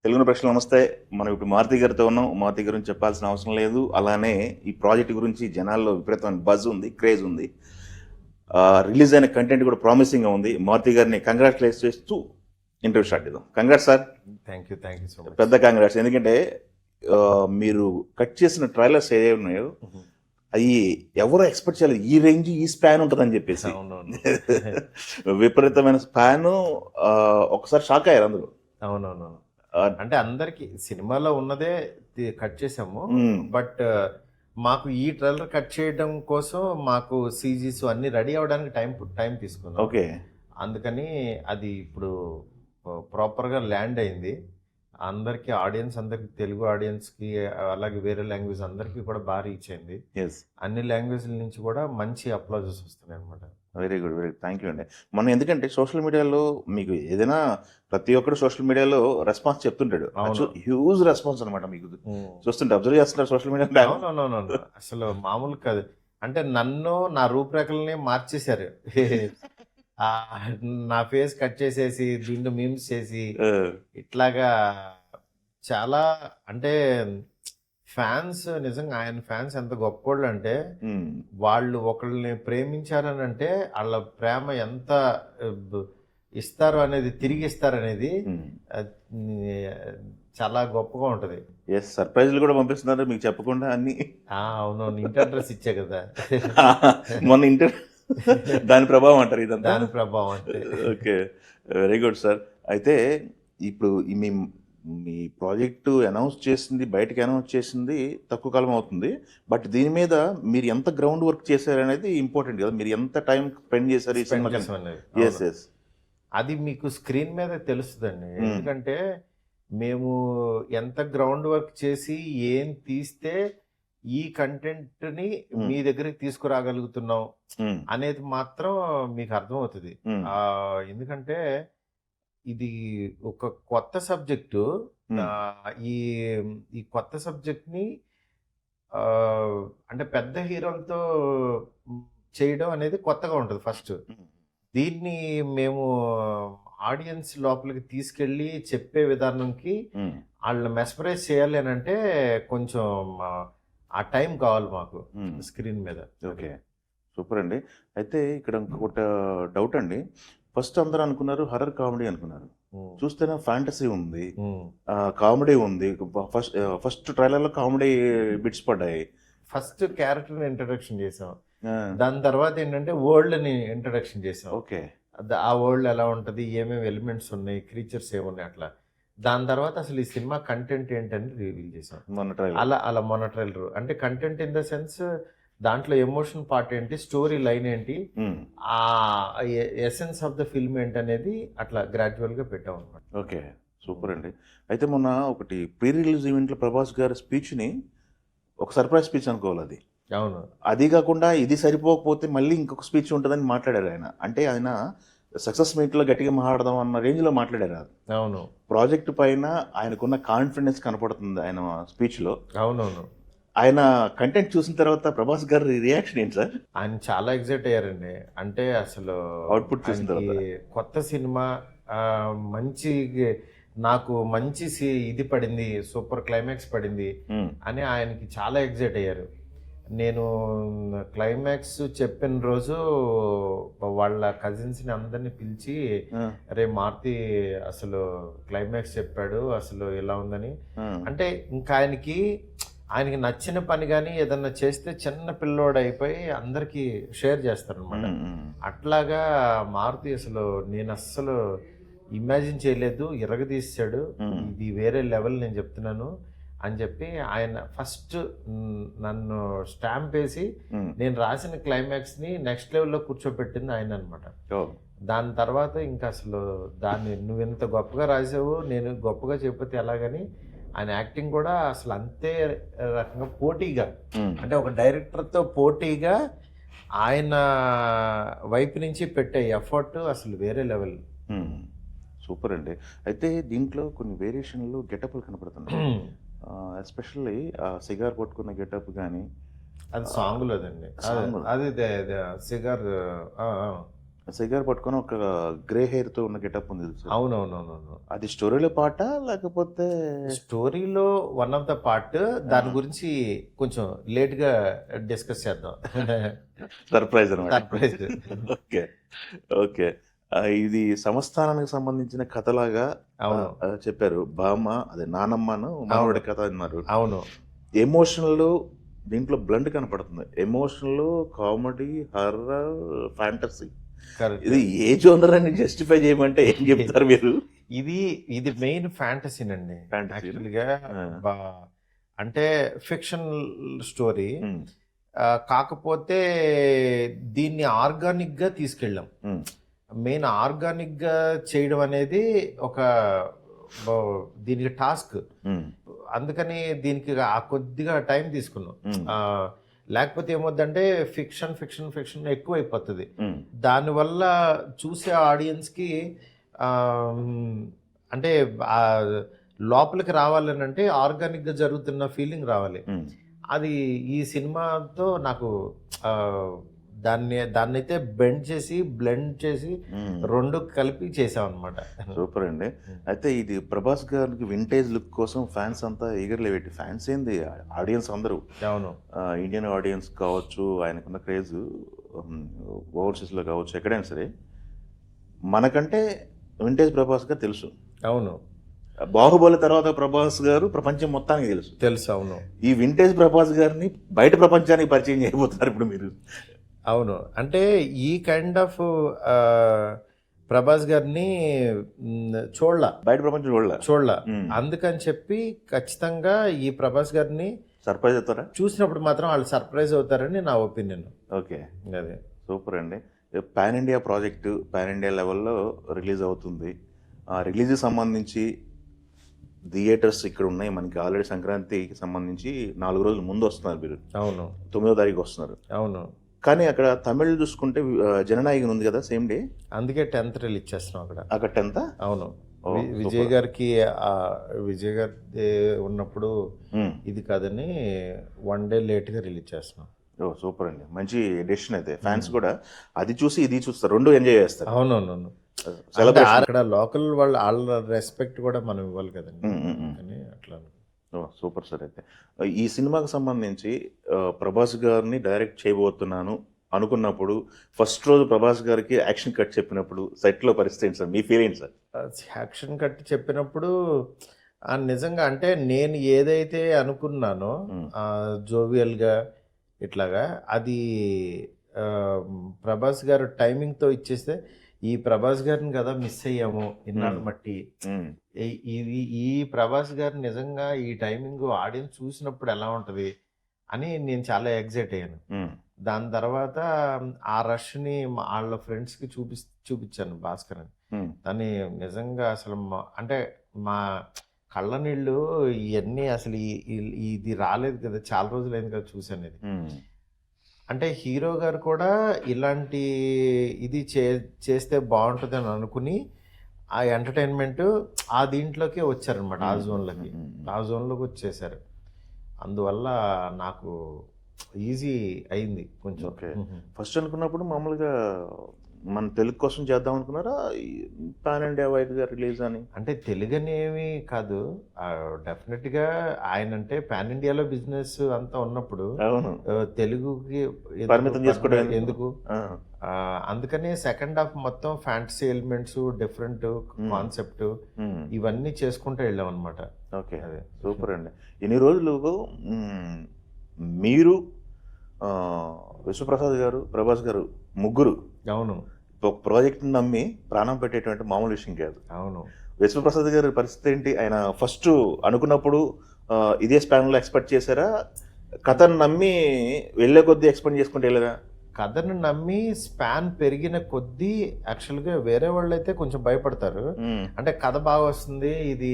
తెలుగు ప్రేక్షకులు నమస్తే. మనం ఇప్పుడు మారుతి గారితో ఉన్నాం. మారుతి గురించి చెప్పాల్సిన అవసరం లేదు. అలానే ఈ ప్రాజెక్ట్ గురించి జనాల్లో విపరీతమైన బజ్ ఉంది, క్రేజ్ ఉంది. రిలీజ్ అయిన కంటెంట్ కూడా ప్రామిసింగ్గా ఉంది. మారుతి గారిని కంగ్రాచులేట్ చేస్తూ ఇంటర్వ్యూ స్టార్ట్ చేద్దాం. Congrats sir. Thank you so much. పెద్ద కంగ్రాట్స్. ఎందుకంటే మీరు కట్ చేసిన ట్రైలర్స్ ఏ ఉన్నాయో అవి ఎవరో ఎక్స్పెక్ట్ చేయలేదు. ఈ రేంజ్ ఈ స్పాన్ ఉంటుందని చెప్పేసి విపరీతమైన స్పాన్. ఒకసారి షాక్ అయ్యారు అందరూ. అవునవును. అంటే అందరికి సినిమాలో ఉన్నదే కట్ చేసాము, బట్ మాకు ఈ ట్రైలర్ కట్ చేయడం కోసం మాకు సీజీస్ అన్ని రెడీ అవడానికి టైం తీసుకుంది. ఓకే. అందుకని అది ఇప్పుడు ప్రాపర్గా ల్యాండ్ అయింది. అందరికి ఆడియన్స్, అందరికి తెలుగు ఆడియన్స్కి అలాగే వేరే లాంగ్వేజ్ అందరికీ కూడా బాగా రీచ్ అయింది. అన్ని లాంగ్వేజ్ల నుంచి కూడా మంచి అప్లాజెస్ వస్తున్నాయి అనమాట. Very good, very thank you అండి. మనం ఎందుకంటే సోషల్ మీడియాలో మీకు ఏదైనా ప్రతి ఒక్కరు సోషల్ మీడియాలో రెస్పాన్స్ చెప్తుంటాడు. హ్యూజ్ రెస్పాన్స్ అనమాట. మీకు చూస్తుంటే అబ్జర్వ్ చేస్తున్నారు సోషల్ మీడియా. అవునవును, అసలు మామూలు కాదు. అంటే నన్ను నా రూపురేఖల్ని మార్చేశారు. నా ఫేస్ కట్ చేసేసి దీంట్లో మీమ్స్ చేసి ఇట్లాగా చాలా. అంటే ఫ్యాన్స్ నిజంగా ఆయన ఫ్యాన్స్ ఎంత గొప్పోళ్ళు అంటే వాళ్ళు ఒకళ్ళని ప్రేమించారని అంటే వాళ్ళ ప్రేమ ఎంత ఇస్తారు అనేది, తిరిగి ఇస్తారు అనేది చాలా గొప్పగా ఉంటది. సర్ప్రైజ్లు కూడా పంపిస్తున్నారు మీకు చెప్పకుండా అన్ని. అవునవును, ఇంటర్ అడ్రస్ ఇచ్చే కదా మొన్న ఇంటర్ దాని ప్రభావం అంటారు ఇదంతా. దాని ప్రభావం అంటే. Okay, very good sir. అయితే ఇప్పుడు మీ ప్రాజెక్టు అనౌన్స్ చేసింది, బయటకి అనౌన్స్ చేసింది తక్కువ కాలం అవుతుంది. బట్ దీని మీద మీరు ఎంత గ్రౌండ్ వర్క్ చేశారనేది ఇంపార్టెంట్ కదా. మీరు ఎంత టైం స్పెండ్ చేశారు ఈ సినిమా? అది మీకు స్క్రీన్ మీద తెలుస్తుందండి. ఎందుకంటే మేము ఎంత గ్రౌండ్ వర్క్ చేసి ఏం తీస్తే ఈ కంటెంట్ ని మీ దగ్గరికి తీసుకురాగలుగుతున్నాం అనేది మాత్రం మీకు అర్థమవుతుంది. ఎందుకంటే ఇది ఒక కొత్త సబ్జెక్టు. ఈ కొత్త సబ్జెక్ట్ ని అంటే పెద్ద హీరోలతో చేయడం అనేది కొత్తగా ఉంటుంది ఫస్ట్. దీన్ని మేము ఆడియన్స్ లోపలికి తీసుకెళ్ళి చెప్పే విధానంకి వాళ్ళని మెస్మరైజ్ చేయాలి అని అంటే కొంచెం ఆ టైం కావాలి మాకు స్క్రీన్ మీద. ఓకే, సూపర్ అండి. అయితే ఇక్కడ ఇంకొక డౌట్ అండి. ఫస్ట్ అందరూ అనుకున్నారు హర్రర్ కామెడీ అనుకున్నారు. చూస్తేనే ఫ్యాంటసీ ఉంది, కామెడీ ఉంది. ఫస్ట్ ట్రైలర్ లో కామెడీ బిట్స్ పడ్డాయి. ఫస్ట్ క్యారెక్టర్ ఇంట్రడక్షన్ చేసాం, దాని తర్వాత ఏంటంటే వరల్డ్ ని ఇంట్రడక్షన్ చేసాం. ఓకే, ఆ వరల్డ్ ఎలా ఉంటది, ఏమేమి ఎలిమెంట్స్ ఉన్నాయి, క్రీచర్స్ ఏమున్నాయి అట్లా. దాని తర్వాత అసలు ఈ సినిమా కంటెంట్ ఏంటని రివీల్ చేసాం మొన్న ట్రైలర్. అంటే కంటెంట్ ఇన్ ద సెన్స్ దాంట్లో ఎమోషన్ పార్ట్ ఏంటి, స్టోరీ లైన్ ఏంటి, ఆ ఎసెన్స్ ఆఫ్ ద ఫిల్మ్ ఏంటి అనేది అట్లా గ్రాడ్యువల్ గా పెట్టాం అనమాట. ఓకే, సూపర్ అండి. అయితే మొన్న ఒకటి ప్రీ రిలీజ్ ఈవెంట్ లో ప్రభాస్ గారి స్పీచ్ ని ఒక సర్ప్రైజ్ స్పీచ్ అనుకోవాలి అది. అవును, అది కాకుండా ఇది సరిపోకపోతే మళ్ళీ ఇంకొక స్పీచ్ ఉంటుందని మాట్లాడారు ఆయన. అంటే ఆయన సక్సెస్ మీట్ లో గట్టిగా మాట్లాడదాం అన్న రేంజ్ లో మాట్లాడారు. అవును, ప్రాజెక్ట్ పైన ఆయనకున్న కాన్ఫిడెన్స్ కనపడుతుంది ఆయన స్పీచ్ లో. అవునవును. ఆయన కంటెంట్ చూసిన తర్వాత ప్రభాస్ గారి రియాక్షన్ ఏంటి సార్? ఆయన చాలా ఎగ్జైట్ అయ్యారండి. అంటే అసలు అవుట్పుట్ చూసిన తర్వాత కొత్త సినిమా మంచి, నాకు మంచి ఇది పడింది, సూపర్ క్లైమాక్స్ పడింది అని ఆయనకి చాలా ఎగ్జైట్ అయ్యారు. నేను క్లైమాక్స్ చెప్పిన రోజు వాళ్ళ కజిన్స్ని అందరినీ పిలిచి, అరే మారుతి అసలు క్లైమాక్స్ చెప్పాడు, అసలు ఎలా ఉందని. అంటే ఇంకా ఆయనకి నచ్చిన పని కానీ ఏదన్నా చేస్తే చిన్న పిల్లోడు అయిపోయి అందరికి షేర్ చేస్తారనమాట. అట్లాగా మారుతి అసలు నేను అస్సలు ఇమాజిన్ చేయలేదు, ఇరగదీశాడు, ఇది వేరే లెవెల్ నేను చెప్తున్నాను అని చెప్పి ఆయన ఫస్ట్ నన్ను స్టాంప్ వేసి నేను రాసిన క్లైమాక్స్ ని నెక్స్ట్ లెవెల్లో కూర్చోబెట్టింది ఆయన అనమాట. దాని తర్వాత ఇంకా అసలు దాన్ని నువ్వు ఎంత గొప్పగా రాసావు, నేను గొప్పగా చెప్పితే ఎలాగని ఆయన యాక్టింగ్ కూడా అసలు అంతే రకంగా పోటీగా, అంటే ఒక డైరెక్టర్తో పోటీగా ఆయన వైపు నుంచి పెట్టే ఎఫర్ట్ అసలు వేరే లెవెల్. సూపర్ అండి. అయితే దీంట్లో కొన్ని వేరియేషన్లు గెటప్లు కనపడుతున్నాయి. ఎస్పెషల్లీ సిగార్ పట్టుకున్న గెటప్ కానీ అది సాంగ్ లేదండి, అది సిగార్ సిగార్ పట్టుకొని ఒక గ్రే హెయిర్ తో ఉన్న గెటప్ ఉంది సార్. అవునవునవునవును. అది స్టోరీలో పాట లేకపోతే స్టోరీలో వన్ ఆఫ్ ద పార్ట్. దాని గురించి కొంచెం లేట్ గా డిస్కస్ చేద్దాం. సర్ప్రైజ్ అనమాట? సర్ప్రైజ్. Okay okay. ఇది సంస్థానానికి సంబంధించిన కథలాగా అవును చెప్పారు. బామ్మ అదే నానమ్మను మనవడి కథ అన్నారు. అవును ఎమోషనల్ దీంట్లో బ్లండ్ కనపడుతుంది. Emotional, comedy, horror, fantasy. Correct. ఇది ఏ జోనర్ అని జస్టిఫై చేయమంటే ఏం చెప్తారు మీరు? ఇది మెయిన్ ఫ్యాంటసీనండి. Fantasy. యాక్చువల్గా ఆ. అంటే ఫిక్షన్ స్టోరీ. ఉమ్, కాకపోతే దీన్ని ఆర్గానిక్ గా తీసుకెళ్ళాం. ఉమ్, మెయిన్ ఆర్గానిక్ గా చేయడం అనేది ఒక దీనికి టాస్క్. ఉమ్, అందుకని దీనికి ఆ కొద్దిగా టైం తీసుకున్నాం. ఉమ్, లేకపోతే ఏమవుద్దంటే ఫిక్షన్ ఫిక్షన్ ఫిక్షన్ ఎక్కువ అయిపోతుంది. ఉమ్, దానివల్ల చూసే ఆడియన్స్కి అంటే ఆ లోపలికి రావాలని అంటే ఆర్గానిక్గా జరుగుతున్న ఫీలింగ్ రావాలి. ఉమ్. అది ఈ సినిమాతో నాకు దాన్నైతే బెండ్ చేసి బ్లెండ్ చేసి రెండు కలిపి చేసాం అనమాట. సూపర్ అండి. అయితే ఇది ప్రభాస్ గారికి వింటేజ్ లుక్ కోసం ఫ్యాన్స్ అంతా ఈగర్లీ పెట్టి, ఫ్యాన్స్ ఏంది ఆడియన్స్ అందరూ, అవును ఇండియన్ ఆడియన్స్ కావచ్చు, ఆయనకున్న క్రేజ్ ఓవర్సీస్లో కావచ్చు, ఎక్కడైనా సరే మనకంటే వింటేజ్ ప్రభాస్ గారు తెలుసు. అవును బాహుబలి తర్వాత ప్రభాస్ గారు ప్రపంచం మొత్తానికి తెలుసు. తెలుసు. అవును ఈ వింటేజ్ ప్రభాస్ గారిని బయట ప్రపంచానికి పరిచయం చేయబోతున్నారు ఇప్పుడు మీరు. అవును అంటే ఈ కైండ్ ఆఫ్ ప్రభాస్ గారిని బయట ప్రపంచం చూడలా. అందుకని చెప్పి ఖచ్చితంగా ఈ ప్రభాస్ గారిని సర్ప్రైజ్ అవుతారా? చూసినప్పుడు మాత్రం వాళ్ళు సర్ప్రైజ్ అవుతారని నా ఒపీనియన్. ఓకే, అదే సూపర్ అండి. Pan India project pan India లెవెల్లో రిలీజ్ అవుతుంది. ఆ రిలీజ్కి సంబంధించి థియేటర్స్ ఇక్కడ ఉన్నాయి మనకి. ఆల్రెడీ సంక్రాంతికి సంబంధించి 4 రోజుల ముందు వస్తున్నారు మీరు. అవును 9వ తారీఖు వస్తున్నారు. అవును. కానీ అక్కడ తమిళ్ చూసుకుంటే జననాయకన్ ఉంది కదా, సేమ్ డే. అందుకే 10th రిలీజ్ చేస్తున్నాం అక్కడ 10th. అవును. విజయ్ గారికి విజయ్ గారి ఉన్నప్పుడు ఇది కాదని 1 day లేట్గా రిలీజ్ చేస్తున్నాం. ఓ సూపర్ అండి, మంచి డెసిషన్. అయితే ఫ్యాన్స్ కూడా అది చూసి ఇది చూస్తారు, రెండు ఎంజాయ్ చేస్తారు. అవునవును. అక్కడ లోకల్ వాళ్ళ రెస్పెక్ట్ కూడా మనం ఇవ్వాలి కదండి అని అట్లా. Super sir. అయితే ఈ సినిమాకి సంబంధించి ప్రభాస్ గారిని డైరెక్ట్ చేయబోతున్నాను అనుకున్నప్పుడు ఫస్ట్ రోజు ప్రభాస్ గారికి యాక్షన్ కట్ చెప్పినప్పుడు సెట్లో పరిస్థితి ఏంటి సార్, మీ ఫీలింగ్ సార్? యాక్షన్ కట్ చెప్పినప్పుడు నిజంగా అంటే నేను ఏదైతే అనుకున్నానో జోవియల్గా ఇట్లాగా అది ప్రభాస్ గారు టైమింగ్తో ఇచ్చేస్తే ఈ ప్రభాస్ గారిని కదా మిస్ అయ్యాము ఇన్నాళ్ళు మట్టి. ఈ ప్రభాస్ గారు నిజంగా ఈ టైమింగ్ ఆడియన్స్ చూసినప్పుడు ఎలా ఉంటది అని నేను చాలా ఎగ్జైట్ అయ్యాను. దాని తర్వాత ఆ రష్ని వాళ్ళ ఫ్రెండ్స్కి చూపించాను భాస్కర్ అని. దాన్ని నిజంగా అసలు అంటే మా కళ్ళ నీళ్ళు ఇవన్నీ అసలు ఇది రాలేదు కదా, చాలా రోజులు అయింది కదా చూసాను ఇది. అంటే హీరో గారు కూడా ఇలాంటి ఇది చేస్తే బాగుంటుంది అని అనుకుని ఆ ఎంటర్టైన్మెంట్ ఆ దీంట్లోకి వచ్చారనమాట. ఆ జోన్లోకి వచ్చేసారు. అందువల్ల నాకు ఈజీ అయింది కొంచెం. ఓకే, ఫస్ట్ అనుకున్నప్పుడు మామూలుగా మన తెలుగు కోసం చేద్దాం అనుకున్నారా పాన్ ఇండియా వైడ్గా రిలీజ్ అని? అంటే తెలుగు అనేవి కాదు, డెఫినెట్గా ఆయన అంటే పాన్ ఇండియాలో బిజినెస్ అంతా ఉన్నప్పుడు తెలుగుకి పరిమితం చేసుకోవడం ఎందుకు. అందుకనే సెకండ్ హాఫ్ మొత్తం ఫ్యాంటసీ ఎలిమెంట్స్, డిఫరెంట్ కాన్సెప్ట్ ఇవన్నీ చేసుకుంటూ వెళ్ళాం అనమాట. ఓకే, అదే సూపర్ అండి. ఇన్ని రోజులు మీరు విశ్వప్రసాద్ గారు, ప్రభాస్ గారు ముగ్గురు అవును ఒక ప్రాజెక్ట్ నమ్మి ప్రాణం పెట్టేటువంటి మామూలు విషయం కాదు. అవును. విశ్వప్రసాద్ గారి పరిస్థితి ఏంటి? ఆయన ఫస్ట్ అనుకున్నప్పుడు ఇదే స్పాన్లో ఎక్స్పెక్ట్ చేశారా? కథను నమ్మి వెళ్ళే కొద్దీ ఎక్స్పెక్ట్ చేసుకుంటే వెళ్ళారా? కథను నమ్మి స్పాన్ పెరిగిన కొద్దీ యాక్చువల్గా వేరే వాళ్ళు అయితే కొంచెం భయపడతారు. అంటే కథ బాగా వస్తుంది, ఇది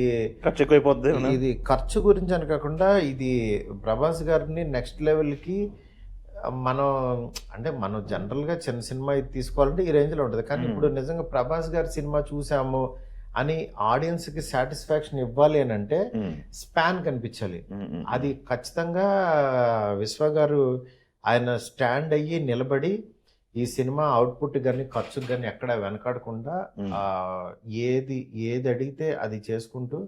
ఖర్చు ఎక్కువైపోద్ది. ఇది ఖర్చు గురించి అని కాకుండా ఇది ప్రభాస్ గారిని నెక్స్ట్ లెవెల్కి మనం జనరల్గా చిన్న సినిమా ఇది తీసుకోవాలంటే ఈ రేంజ్లో ఉంటుంది. కానీ ఇప్పుడు నిజంగా ప్రభాస్ గారి సినిమా చూసాము అని ఆడియన్స్కి సాటిస్ఫాక్షన్ ఇవ్వాలి అని అంటే స్పాన్ కనిపించాలి. అది ఖచ్చితంగా విశ్వ గారు ఆయన స్టాండ్ అయ్యి నిలబడి ఈ సినిమా అవుట్పుట్ కానీ ఖర్చుకు కానీ ఎక్కడ వెనకాడకుండా ఆ, ఏది ఏది అడిగితే అది చేసుకుంటూ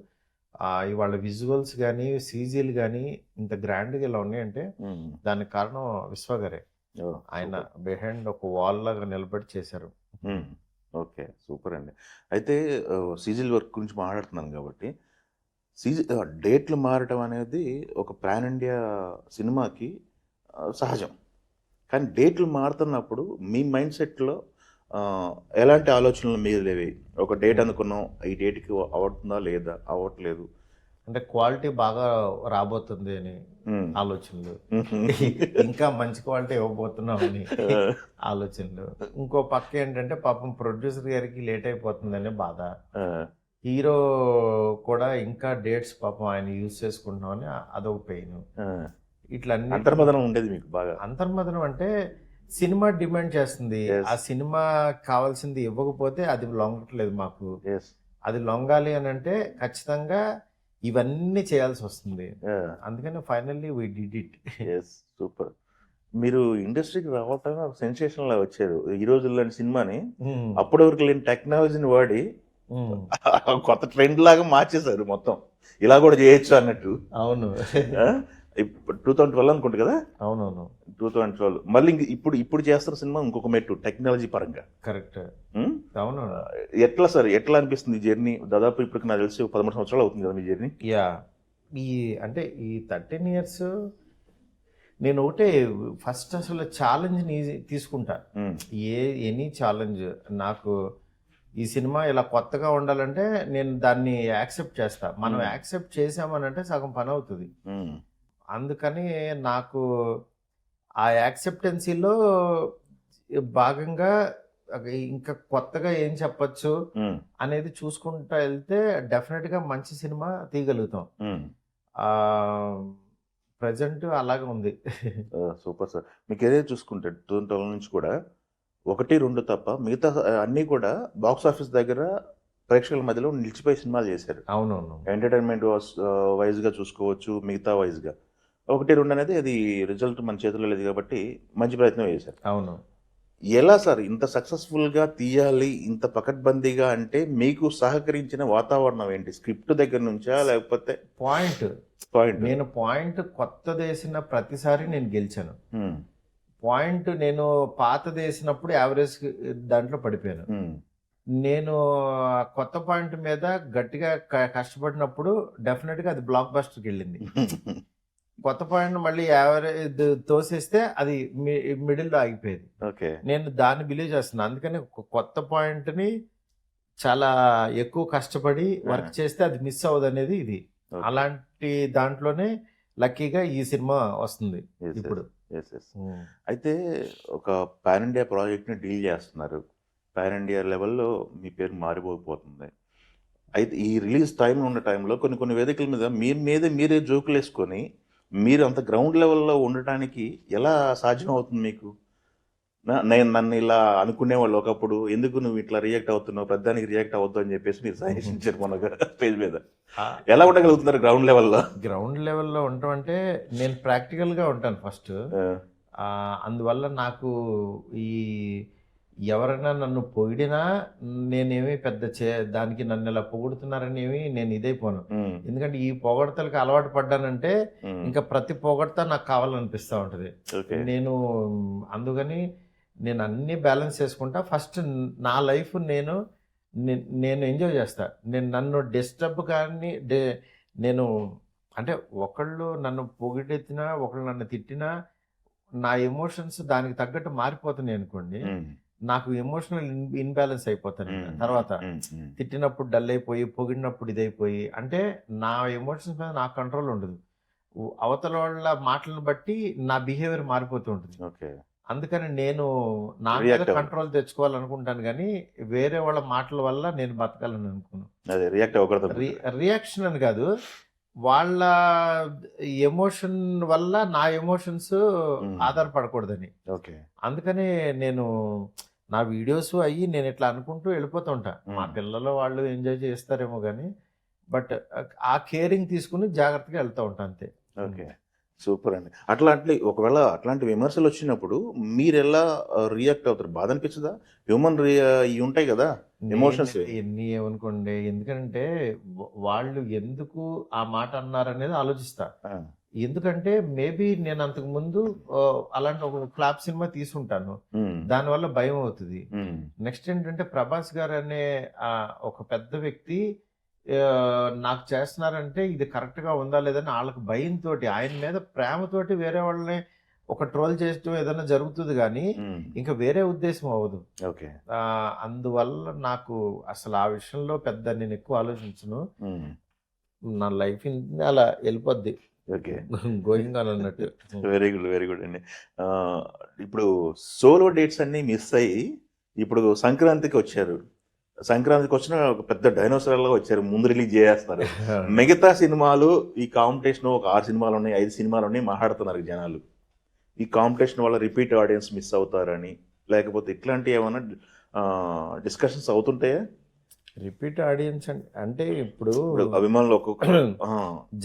ఇవాళ విజువల్స్ కానీ సీజీలు కానీ ఇంత గ్రాండ్గా ఇలా ఉన్నాయంటే దానికి కారణం విశ్వగారే. ఆయన బిహైండ్ ఒక వాల్ లాగా నిలబడి చేశారు. ఓకే, సూపర్ అండి. అయితే సీజల్ వర్క్ గురించి మాట్లాడుతున్నాను కాబట్టి డేట్లు మారటం అనేది ఒక పాన్ ఇండియా సినిమాకి సహజం. కానీ డేట్లు మారుతున్నప్పుడు మీ మైండ్ సెట్లో ఎలాంటి ఆలోచనలు మీరు లేవి? ఒక డేట్ అనుకున్నాం, ఈ డేట్కి అవుతుందా లేదా, అవ్వట్లేదు అంటే క్వాలిటీ బాగా రాబోతుంది అని ఆలోచనలు, ఇంకా మంచి క్వాలిటీ ఇవ్వబోతున్నాం అని ఆలోచనలు. ఇంకో పక్క ఏంటంటే పాపం ప్రొడ్యూసర్ గారికి లేట్ అయిపోతుందనే బాధ. హీరో కూడా ఇంకా డేట్స్ పాపం ఆయన యూజ్ చేసుకుంటున్నామని అదొక పెయిన్. ఇట్లా అంతర్మదనం ఉండేది మీకు బాగా? అంతర్మదనం అంటే సినిమా డిమాండ్ చేస్తుంది, ఆ సినిమా కావాల్సింది ఇవ్వకపోతే అది లొంగట్లేదు మాకు. అది లొంగాలి అని అంటే ఖచ్చితంగా ఇవన్నీ చేయాల్సి వస్తుంది. అందుకని finally we did it. Super. మీరు ఇండస్ట్రీకి రావటం ఒక సెన్సేషన్ లా వచ్చారు. ఈ రోజుల్లో సినిమాని అప్పటి వరకు లేని టెక్నాలజీని వాడి కొత్త ట్రెండ్ లాగా మార్చేశారు మొత్తం. ఇలా కూడా చేయొచ్చు అన్నట్టు. అవును, 2012 అనుకుంటు కదా? అవునవును, 2012. మళ్ళీ ఇప్పుడు చేస్తున్న సినిమా ఇంకొక మెట్టు టెక్నాలజీ పరంగా. కరెక్ట్. అవును. ఎట్లా సార్, ఎట్లా అనిపిస్తుంది జర్నీ? దాదాపు ఇప్పుడు నాకు తెలిసి 13 సంవత్సరాలు అవుతుంది కదా మీ జర్నీ? అంటే ఈ 13 years నేను ఒకటే ఫస్ట్ అసలు ఛాలెంజ్ని తీసుకుంటా. ఎనీ ఛాలెంజ్ నాకు ఈ సినిమా ఇలా కొత్తగా ఉండాలంటే నేను దాన్ని యాక్సెప్ట్ చేస్తా. మనం యాక్సెప్ట్ చేసామనంటే సగం పని అవుతుంది. అందుకని నాకు ఆ యాక్సెప్టెన్సీలో భాగంగా ఇంకా కొత్తగా ఏం చెప్పచ్చు అనేది చూసుకుంటా వెళ్తే డెఫినెట్ గా మంచి సినిమా తీయగలుగుతాం. ప్రజెంట్ అలాగే ఉంది. Super sir. మీకు ఏదైతే చూసుకుంటే 2012 నుంచి కూడా 1-2 తప్ప మిగతా అన్నీ కూడా బాక్స్ ఆఫీస్ దగ్గర ప్రేక్షకుల మధ్యలో నిలిచిపోయి సినిమాలు చేశారు. అవునవును. ఎంటర్టైన్మెంట్ వైజ్ గా చూసుకోవచ్చు, మిగతా వైజ్ గా 1-2 అనేది అది రిజల్ట్ మన చేతిలో లేదు కాబట్టి మంచి ప్రయత్నం చేశారు. అవును. ఎలా సార్ ఇంత సక్సెస్ఫుల్ గా తీయాలి, ఇంత పకడ్బందీగా అంటే మీకు సహకరించిన వాతావరణం ఏంటి? స్క్రిప్ట్ దగ్గర నుంచా లేకపోతే పాయింట్ నేను పాయింట్ కొత్తది వేసిన ప్రతిసారి నేను గెలిచాను. పాయింట్ నేను పాతది వేసినప్పుడు యావరేజ్ దాంట్లో పడిపోయాను. నేను కొత్త పాయింట్ మీద గట్టిగా కష్టపడినప్పుడు డెఫినెట్ గా అది బ్లాక్ బస్టర్కి వెళ్ళింది. కొత్త పాయింట్ మళ్ళీ యావరేజ్ తోసేస్తే అది మిడిల్లో ఆగిపోయేది. నేను దాన్ని బిలీవ్ చేస్తున్నాను. అందుకని కొత్త పాయింట్ ని చాలా ఎక్కువ కష్టపడి వర్క్ చేస్తే అది మిస్ అవ్వదు అనేది ఇది. అలాంటి దాంట్లోనే లక్కీగా ఈ సినిమా వస్తుంది ఇప్పుడు. అయితే ఒక పాన్ ఇండియా ప్రాజెక్ట్ ని డీల్ చేస్తున్నారు. పాన్ ఇండియా లెవెల్లో మీ పేరు మారిపోతుంది. అయితే ఈ రిలీజ్ టైం ఉన్న టైంలో కొన్ని వేదికల మీద మీరే జోకులు వేసుకొని మీరు అంత గ్రౌండ్ లెవెల్లో ఉండటానికి ఎలా సాధ్యం అవుతుంది మీకు? నన్ను ఇలా అనుకునేవాళ్ళు ఒకప్పుడు, ఎందుకు నువ్వు ఇట్లా రియాక్ట్ అవుతున్నావు, పెద్దానికి రియాక్ట్ అవ్వద్దు అని చెప్పేసి మీరు సజెషించారు మన పేజ్ మీద. ఎలా ఉండగలుగుతున్నారు గ్రౌండ్ లెవెల్లో? గ్రౌండ్ లెవెల్లో ఉండటం అంటే నేను ప్రాక్టికల్ గా ఉంటాను ఫస్ట్. అందువల్ల నాకు ఈ ఎవరైనా నన్ను పొగిడినా నేనేమి పెద్ద దానికి నన్ను ఇలా పొగుడుతున్నారని ఏమి నేను ఇదైపోను. ఎందుకంటే ఈ పొగడతలకు అలవాటు పడ్డానంటే ఇంకా ప్రతి పొగడత నాకు కావాలనిపిస్తూ ఉంటది. నేను అందుకని నేను అన్ని బ్యాలెన్స్ చేసుకుంటా. ఫస్ట్ నా లైఫ్ నేను ఎంజాయ్ చేస్తా. నన్ను డిస్టర్బ్ కానీ నేను అంటే ఒకళ్ళు నన్ను పొగిడెత్తినా ఒకళ్ళు నన్ను తిట్టినా నా ఎమోషన్స్ దానికి తగ్గట్టు మారిపోతున్నాయి అనుకోండి, నాకు ఎమోషనల్ ఇన్బ్యాలెన్స్ అయిపోతాను. తర్వాత తిట్టినప్పుడు డల్ అయిపోయి, పొగిడినప్పుడు ఇదైపోయి, అంటే నా ఎమోషన్స్ మీద నాకు కంట్రోల్ ఉండదు. అవతల వాళ్ళ మాటలను బట్టి నా బిహేవియర్ మారిపోతూ ఉంటుంది. అందుకని నేను నా మీద కంట్రోల్ తెచ్చుకోవాలనుకుంటాను కానీ వేరే వాళ్ళ మాటల వల్ల నేను బతకాలని అనుకున్నాను. రియాక్షన్ అని కాదు, వాళ్ళ ఎమోషన్ వల్ల నా ఎమోషన్స్ ఆధారపడకూడదని. అందుకని నేను నా వీడియోస్ అయ్యి నేను ఇట్లా అనుకుంటూ వెళ్ళిపోతుంటా. మా పిల్లలు వాళ్ళు ఎంజాయ్ చేస్తారేమో కానీ బట్ ఆ కేరింగ్ తీసుకుని జాగ్రత్తగా వెళ్తూ ఉంటా అంతే. సూపర్ అండి. అట్లాంటి ఒకవేళ అట్లాంటి విమర్శలు వచ్చినప్పుడు మీరు ఎలా రియాక్ట్ అవుతారు? బాధ అనిపించదా? హ్యూమన్ ఇవి ఉంటాయి కదా ఎమోషన్స్. నేనైతే ఎన్ని ఏమనుకోండి, ఎందుకంటే వాళ్ళు ఎందుకు ఆ మాట అన్నారనేది ఆలోచిస్తా. ఎందుకంటే మేబీ నేను అంతకు ముందు అలాంటి ఒక ఫ్లాప్ సినిమా తీసుంటాను, దానివల్ల భయం అవుతుంది. నెక్స్ట్ ఏంటంటే ప్రభాస్ గారు అనే ఒక పెద్ద వ్యక్తి నాకు చేస్తున్నారంటే ఇది కరెక్ట్ గా ఉందా లేదని వాళ్ళకి భయంతో, ఆయన మీద ప్రేమతోటి వేరే వాళ్ళని ఒక ట్రోల్ చేయడం ఏదైనా జరుగుతుంది కానీ ఇంకా వేరే ఉద్దేశం అవ్వదు. ఓకే. అందువల్ల నాకు అసలు ఆ విషయంలో పెద్ద నేను ఎక్కువ ఆలోచించను. నా లైఫ్ అలా వెళ్ళిపోద్ది, ఓకే. గోయింగ్ ఆన్ అన్నట్టు. వెరీ గుడ్, వెరీ గుడ్ అండి. ఇప్పుడు సోలో డేట్స్ అన్ని మిస్ అయ్యి ఇప్పుడు సంక్రాంతికి వచ్చారు. సంక్రాంతికి వచ్చిన ఒక పెద్ద డైనోసార్ లాగా వచ్చారు, ముందు రిలీజ్ చేస్తున్నారు. మిగతా సినిమాలు ఈ కాంపిటీషన్ ఒక 6 సినిమాలు ఉన్నాయి, 5 సినిమాలు ఉన్నాయి, మాట్లాడుతున్నారు జనాలు. ఈ కాంపిటీషన్ వల్ల రిపీట్ ఆడియన్స్ మిస్ అవుతారని, లేకపోతే ఇట్లాంటి ఏమైనా డిస్కషన్స్ అవుతుంటాయా? రిపీట్ ఆడియన్స్ అంటే ఇప్పుడు అభిమానులు ఒక్కొక్క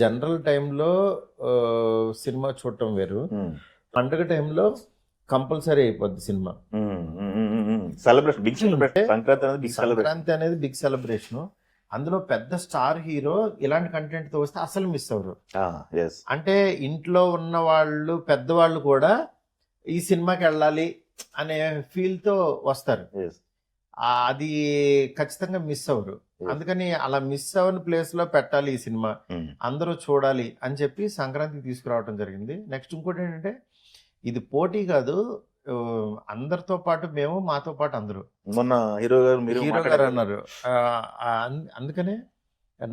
జనరల్ టైంలో సినిమా చూడటం వేరు, పండుగ టైంలో కంపల్సరీ అయిపోద్ది cinema. Celebration, big celebration. Sankranti అనేది బిగ్ సెలబ్రేషన్. అందులో పెద్ద స్టార్ హీరో ఇలాంటి కంటెంట్ తో వస్తే అసలు మిస్ అవ్వరు. అంటే ఇంట్లో ఉన్న వాళ్ళు పెద్దవాళ్ళు కూడా ఈ సినిమాకి వెళ్ళాలి అనే ఫీల్ తో వస్తారు, అది ఖచ్చితంగా మిస్ అవ్వరు. అందుకని అలా మిస్ అవ్వని ప్లేస్ లో పెట్టాలి ఈ సినిమా, అందరూ చూడాలి అని చెప్పి సంక్రాంతికి తీసుకురావడం జరిగింది. నెక్స్ట్ ఇంకోటి ఏంటంటే ఇది పోటీ కాదు, అందరితో పాటు మేము, మాతో పాటు అందరూ. మొన్న హీరో గారు అన్నారు, అందుకనే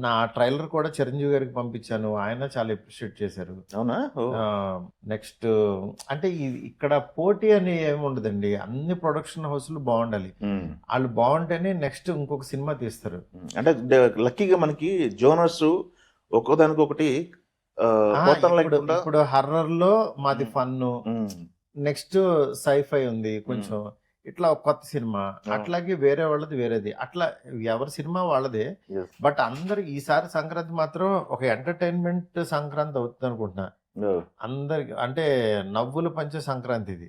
నా ట్రైలర్ కూడా చిరంజీవి గారికి పంపించాను, ఆయన చాలా అప్రిషియేట్ చేశారు. అవునా? నెక్స్ట్ అంటే ఇక్కడ పోటీ అని ఏమి ఉండదండి, అన్ని ప్రొడక్షన్ హౌస్లు బాగుండాలి, వాళ్ళు బాగుంటేనే నెక్స్ట్ ఇంకొక సినిమా తీస్తారు. అంటే లక్కీగా మనకి జోనర్స్ ఒక్కోదానికొకటి. ఇప్పుడు హర్రర్ లో మాది ఫన్, నెక్స్ట్ సైఫై ఉంది కొంచెం, ఇట్లా కొత్త సినిమా, అట్లాగే వేరే వాళ్ళది వేరేది, అట్లా ఎవరి సినిమా వాళ్ళదే. బట్ అందరు ఈసారి సంక్రాంతి మాత్రం ఒక ఎంటర్టైన్మెంట్ సంక్రాంతి అవుతుంది అనుకుంటున్నా అందరికి. అంటే నవ్వులు పంచే సంక్రాంతి ఇది,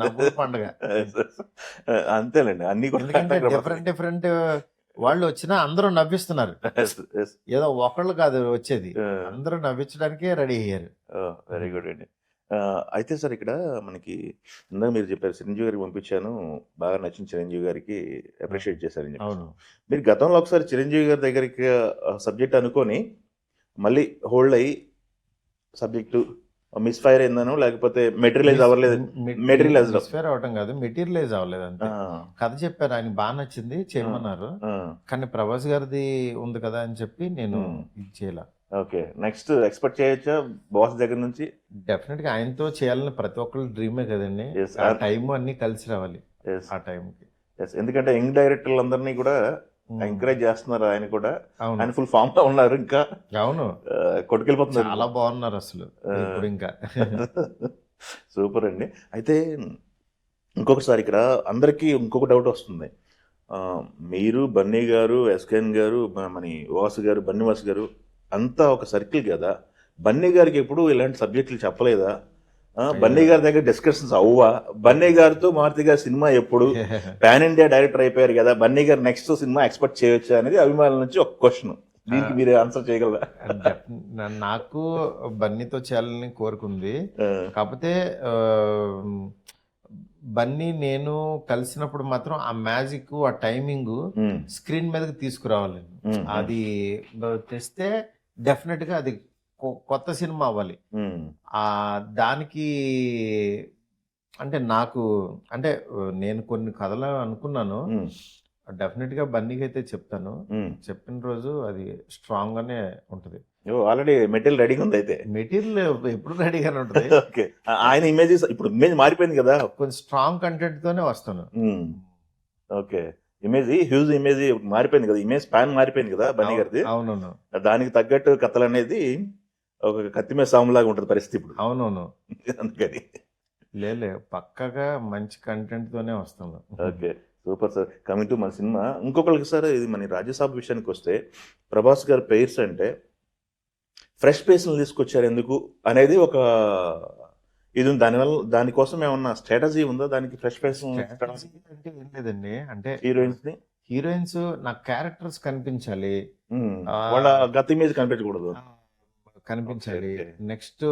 నవ్వుల పండుగ. అంతేలేండి, అన్ని ఎందుకంటే డిఫరెంట్ డిఫరెంట్ వాళ్ళు వచ్చినా అందరూ నవ్విస్తున్నారు, ఏదో ఒకళ్ళు కాదు వచ్చేది, అందరూ నవ్వించడానికే రెడీ అయ్యారు. వెరీ గుడ్ అండి. అయితే సార్ ఇక్కడ మనకి ఇందాక మీరు చెప్పారు చిరంజీవి గారికి పంపించాను, బాగా నచ్చింది, చిరంజీవి గారికి అప్రిషియేట్ చేశారని. అవును. మీరు గతంలో ఒకసారి చిరంజీవి గారి దగ్గరికి సబ్జెక్ట్ అనుకొని మళ్ళీ హోల్డ్ అయ్యి సబ్జెక్టు మిస్ ఫైర్ అయిందను, లేకపోతే మెటీరియలైజ్ అవ్వలేదు? మిస్ ఫైర్ అవటం కాదు, మెటీరియలైజ్ అవ్వలేదు అంతే. కథ చెప్పారు, ఆయన బాగా నచ్చింది, చేయమన్నారు, కానీ ప్రభాస్ గారిది ఉంది కదా అని చెప్పి నేను ఇది చేయాల. ఓకే. నెక్స్ట్ ఎక్స్పెక్ట్ చేయొచ్చా బాస్ దగ్గర నుంచి? డెఫినెట్ గా ఆయనతో చేయాలని ప్రతి ఒక్కళ్ళు డ్రీమే కదండి, ఆ టైం అన్ని కలిసి రావాలి ఆ టైంకి. ఎందుకంటే యంగ్ డైరెక్టర్లు అందరినీ కూడా ఎంకరేజ్ చేస్తున్నారు, ఆయన కూడా ఆయన ఫుల్ ఫామ్ లో ఉన్నారు, ఇంకా అవును కొట్టుకెళ్ళిపోతున్నారు, చాలా బాగున్నారు అసలు ఇప్పుడు ఇంకా. సూపర్ అండి. అయితే ఇంకొకసారి ఇక్కడ అందరికీ ఇంకొక డౌట్ వస్తుంది, మీరు బన్నీ గారు, ఎస్కేఎన్ గారు, మన వాసు గారు, బన్నీ వాసు గారు అంతా ఒక సర్కిల్ కదా, బన్నీ గారికి ఎప్పుడు ఇలాంటి సబ్జెక్టులు చెప్పలేదా? బన్నీ గారి దగ్గర డిస్కషన్స్ అవ్వా? బన్నీ గారితో మారుతి గారి సినిమా ఎప్పుడు? పాన్ ఇండియా డైరెక్టర్ అయిపోయారు కదా, బన్నీ గారు నెక్స్ట్ సినిమా ఎక్స్పెక్ట్ చేయొచ్చా అనేది అభిమానుల నుంచి ఒక క్వశ్చన్, దీనికి మీరు ఆన్సర్ చేయగలరా? నాకు బన్నీతో చేయాలని కోరుకుంది, కాకపోతే బన్నీ నేను కలిసినప్పుడు మాత్రం ఆ మ్యాజిక్, ఆ టైమింగ్ స్క్రీన్ మీదకి తీసుకురావాలి, అది తెస్తే డెఫినెట్ గా అది కొత్త సినిమా అవ్వాలి. దానికి అంటే నాకు అంటే నేను కొన్ని కథలు అనుకున్నాను, డెఫినెట్ గా బన్నీకి అయితే చెప్తాను, చెప్పిన రోజు అది స్ట్రాంగ్ గానే ఉంటది. ఆల్రెడీ మెటీరియల్ రెడీగా ఉంది, అయితే మెటీరియల్ ఎప్పుడు రెడీగానే ఉంటుంది. ఓకే. ఆయన ఇమేజ్ ఇప్పుడు ఇమేజ్ మారిపోయింది కదా, కొంచెం స్ట్రాంగ్ కంటెంట్ తోనే వస్తాను. ఓకే. ఇమేజ్ హ్యూజ్ ఇమేజ్ మారిపోయింది కదా, ఇమేజ్ ప్యాన్ మారిపోయింది కదా బన్నీ గారిది. అవునవును. దానికి తగ్గట్టు కథలు అనేది ఒక కత్తి మీద సాము లాగా ఉంటుంది పరిస్థితి ఇప్పుడు. అవునవును. అందుకని లేలే పక్కగా మంచి కంటెంట్ తోనే వస్తాను. Okay, super sir. Coming to మన సినిమా, ఇంకొకరికి సార్, ఇది మన రాజ్యసభ విషయానికి వస్తే ప్రభాస్ గారి పేర్స్ అంటే ఫ్రెష్ ఫేస్ని తీసుకొచ్చారు ఎందుకు అనేది ఒక ఇది ఉంది. దానికోసం ఏమన్నా స్ట్రాటజీ ఉందా దానికి ఫ్రెష్ ఫేస్ Strategy అంటే ఏం లేదండి, అంటే హీరోయిన్స్ ని హీరోయిన్స్ నాకు క్యారెక్టర్స్ కనిపించాలి, ఆ, వాళ్ళ గత ఇమేజ్ కనిపించకూడదు. కనిపించాలి. Okay, okay. నెక్స్ట్